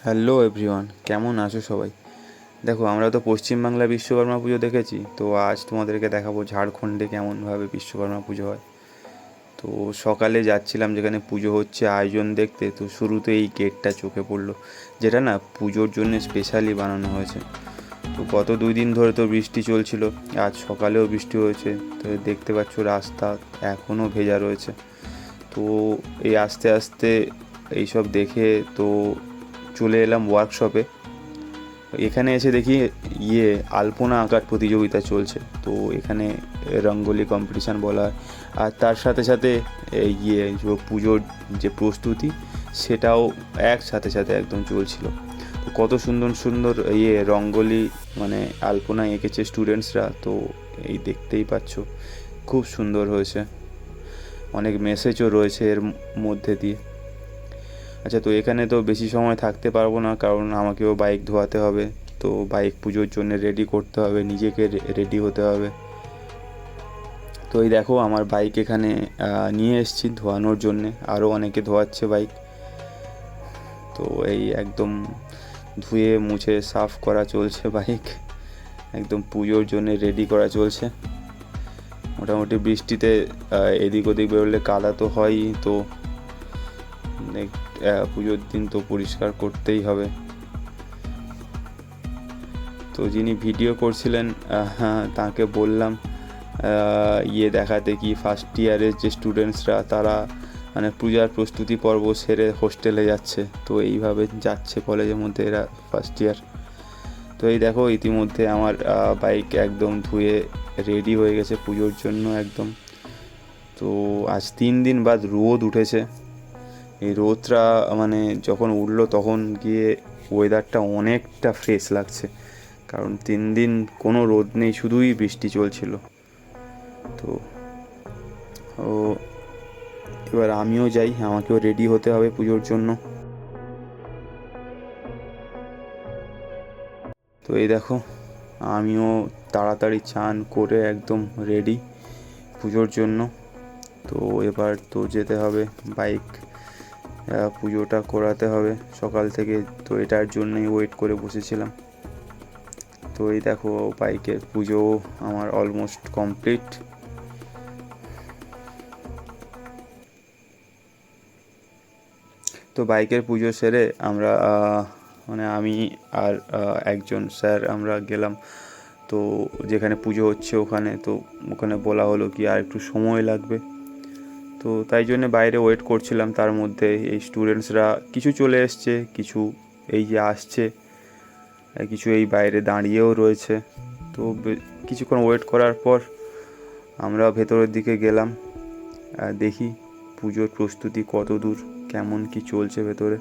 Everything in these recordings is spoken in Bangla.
হ্যালো এভরিওয়ান, কেমন আছো সবাই? দেখো, আমরা তো পশ্চিমবাংলা বিশ্বকর্মা পুজো দেখেছি, তো আজ তোমাদেরকে দেখাবো ঝাড়খণ্ডে কেমনভাবে বিশ্বকর্মা পুজো হয়। তো সকালে যাচ্ছিলাম যেখানে পুজো হচ্ছে আয়োজন দেখতে, তো শুরুতে এই গেটটা চোখে পড়লো, যেটা না পুজোর জন্য স্পেশালি বানানো হয়েছে। তো গত 2 দিন ধরে তো বৃষ্টি চলছিল, আজ সকালেও বৃষ্টি হয়েছে। তো দেখতে পাচ্ছ রাস্তা এখনও ভেজা রয়েছে। তো এই আস্তে আস্তে এইসব দেখে তো চলে এলাম ওয়ার্কশপে। এখানে এসে দেখি আলপনা আঁকার প্রতিযোগিতা চলছে। তো এখানে রঙ্গোলি কম্পিটিশান বলা হয়, আর তার সাথে সাথে পুজোর যে প্রস্তুতি সেটাও একসাথে সাথে একদম চলছিল। তো কত সুন্দর সুন্দর রঙ্গোলি মানে আলপনা এঁকেছে স্টুডেন্টসরা। তো এই দেখতেই পাচ্ছ, খুব সুন্দর হয়েছে, অনেক মেসেজও রয়েছে এর মধ্যে দিয়ে। আচ্ছা, তো এখানে তো বেশি সময় থাকতে পারবো না, কারণ আমাকেও বাইক ধোয়াতে হবে। তো বাইক পুজোর জন্য রেডি করতে হবে, নিজেকে রেডি হতে হবে। তো এই দেখো, আমার বাইক এখানে নিয়ে এসেছি ধোয়ানোর জন্যে, আরও অনেকে ধোয়াচ্ছে বাইক। তো এই একদম ধুয়ে মুছে সাফ করা চলছে বাইক, একদম পুজোর জন্য রেডি করা চলছে। মোটামুটি বৃষ্টিতে এদিক ওদিক বেরোলে কাদা তো হয়ই, তো পুজোর দিন তো পরিষ্কার করতেই হবে। তো যিনি ভিডিও করছিলেন তাকে বললাম দেখাতে কি ফার্স্ট ইয়ারের যে স্টুডেন্টসরা তারা মানে পূজার প্রস্তুতি পর্ব সেরে হোস্টেলে যাচ্ছে। তো এইভাবে যাচ্ছে কলেজের মধ্যে এরা ফার্স্ট ইয়ার। তো এই দেখো, ইতিমধ্যে আমার বাইক একদম ধুয়ে রেডি হয়ে গেছে পুজোর জন্য একদম। তো আজ 3 দিন বাদ রোদ উঠেছে। এই রোদটা মানে যখন উঠলো তখন গিয়ে ওয়েদারটা অনেকটা ফ্রেশ লাগছে, কারণ 3 দিন কোনো রোদ নেই, শুধুই বৃষ্টি চলছিল। তো ও এবার আমিও যাই, আমাকেও রেডি হতে হবে পুজোর জন্য। তো এই দেখো, আমিও তাড়াতাড়ি চান করে একদম রেডি পুজোর জন্য। তো এবার তো যেতে হবে বাইক পুজোটা করাতে হবে সকাল থেকে। তো এটার জন্যই ওয়েট করে বসেছিলাম। তো এই দেখো, বাইকের পুজো আমার অলমোস্ট কমপ্লিট। তো বাইকের পুজো সেরে আমরা মানে আমি আর একজন স্যার আমরা গেলাম তো যেখানে পুজো হচ্ছে ওখানে। তো ওখানে বলা হলো কি আর একটু সময় লাগবে, তো তাই জন্য বাইরে ওয়েট করছিলাম। তার মধ্যে এই স্টুডেন্টসরা কিছু চলে এসছে, কিছু এই যে আসছে, কিছু এই বাইরে দাঁড়িয়েও রয়েছে। তো কিছুক্ষণ ওয়েট করার পর আমরা ভেতরের দিকে গেলাম, দেখি পুজোর প্রস্তুতি কত দূর, কেমন কি চলছে ভেতরে।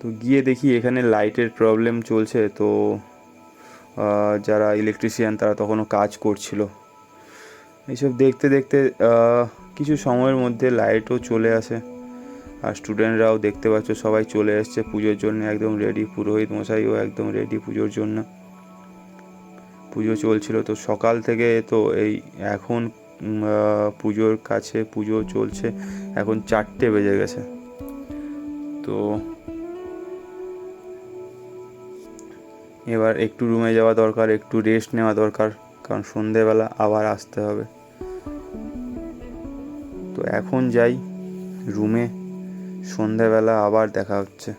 তো গিয়ে দেখি এখানে লাইটের প্রবলেম চলছে। তো যারা ইলেকট্রিশিয়ান তারা তখনও কাজ করছিল। এইসব দেখতে দেখতে কিছু সময়ের মধ্যে লাইটও চলে আসে, আর স্টুডেন্টরাও দেখতে পাচ্ছ সবাই চলে এসছে পুজোর জন্য, একদম রেডি। পুরোহিত মশাইও একদম রেডি পুজোর জন্য। পুজো চলছিল তো সকাল থেকে, তো এই এখন পুজোর কাছে পুজো চলছে, এখন 4টে বেজে গেছে। তো এবার একটু রুমে যাওয়া দরকার, একটু রেস্ট নেওয়া দরকার, কারণ সন্ধেবেলা আবার আসতে হবে। তো এখন যাই রুমে, সন্ধেবেলা আবার দেখা হচ্ছে।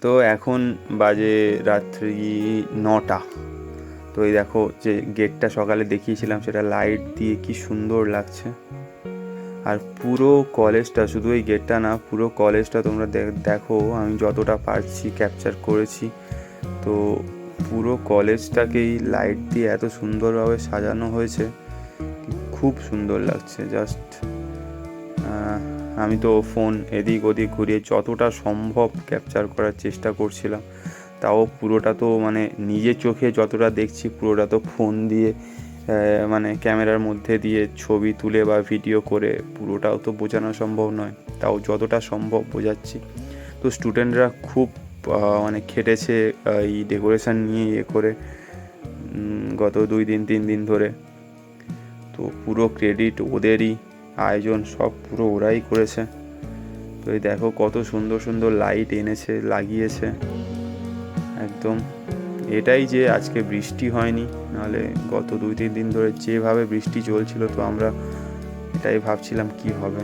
তো এখন বাজে রাত্রি 9টা। তো এই দেখো, যে গেটটা সকালে দেখিয়েছিলাম সেটা লাইট দিয়ে কি সুন্দর লাগছে। আর পুরো কলেজটা, শুধু এই গেটটা না, পুরো কলেজটা তোমরা দেখো, আমি যতটা পারছি ক্যাপচার করেছি। তো পুরো কলেজটাকেই লাইট দিয়ে এত সুন্দরভাবে সাজানো হয়েছে, খুব সুন্দর লাগছে। জাস্ট আমি তো ফোন এদিক ওদিক ঘুরিয়ে যতটা সম্ভব ক্যাপচার করার চেষ্টা করছিলাম, তাও পুরোটা তো মানে নিজের চোখে যতটা দেখছি পুরোটা তো ফোন দিয়ে মানে ক্যামেরার মধ্যে দিয়ে ছবি তুলে বা ভিডিও করে পুরোটাও তো বোঝানো সম্ভব নয়, তাও যতটা সম্ভব বোঝাচ্ছি। তো স্টুডেন্টরা খুব মানে খেটেছে এই ডেকোরেশন নিয়ে করে গত 2-3 দিন ধরে। তো পুরো ক্রেডিট ওদেরই, আয়োজন সব পুরো ওরাই করেছে। তো এই দেখো কত সুন্দর সুন্দর লাইট এনেছে, লাগিয়েছে একদম। এটাই যে আজকে বৃষ্টি হয়নি, নাহলে গত 2-3 দিন ধরে যেভাবে বৃষ্টি চলছিল, তো আমরা এটাই ভাবছিলাম কি হবে।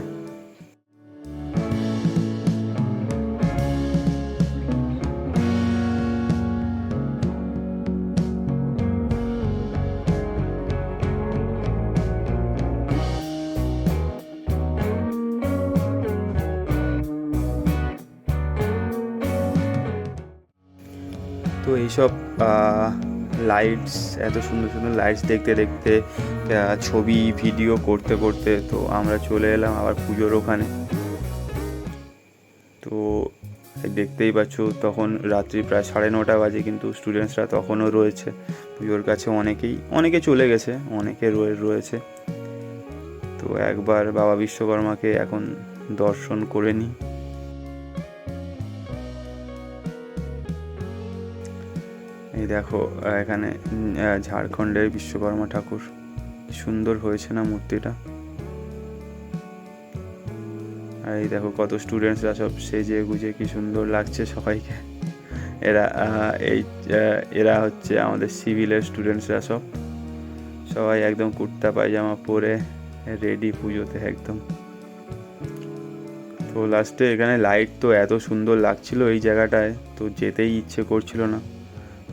তো এইসব লাইটস, এত সুন্দর সুন্দর লাইটস দেখতে দেখতে, ছবি ভিডিও করতে করতে, তো আমরা চলে এলাম আবার পুজোর ওখানে। তো দেখতেই পাচ্ছ তখন রাত্রি প্রায় 9:30 বাজে, কিন্তু স্টুডেন্টসরা তখনও রয়েছে পুজোর কাছে। অনেকে চলে গেছে, অনেকে রয়েছে। তো একবার বাবা বিশ্বকর্মাকে এখন দর্শন করে নিই। এই দেখো এখানে ঝাড়খণ্ডের বিশ্বকর্মা ঠাকুর, সুন্দর হয়েছে না মূর্তিটা। আর এই দেখো কত স্টুডেন্টসরা সব সেজে গুজে, কি সুন্দর লাগছে সবাইকে। এরা হচ্ছে আমাদের সিভিলের স্টুডেন্টসরা, সবাই একদম কুর্তা পায়জামা পরে রেডি পুজোতে একদম। তো লাস্টে এখানে লাইট তো এত সুন্দর লাগছিল এই জায়গাটায়, তো যেতেই ইচ্ছে করছিল না।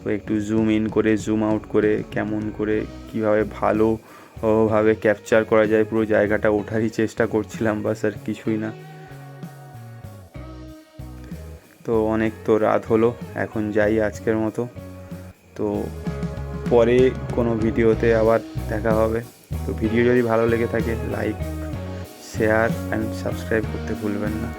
তো একটু জুম ইন করে জুম আউট করে কেমন করে কীভাবে ভালোভাবে ক্যাপচার করা যায় পুরো জায়গাটা, ওঠারই চেষ্টা করছিলাম, বাস আর কিছুই না। তো অনেক তো রাত হলো, এখন যাই আজকের মতো। তো পরে কোনো ভিডিওতে আবার দেখা হবে। তো ভিডিও যদি ভালো লেগে থাকে লাইক, শেয়ার অ্যান্ড সাবস্ক্রাইব করতে ভুলবেন না।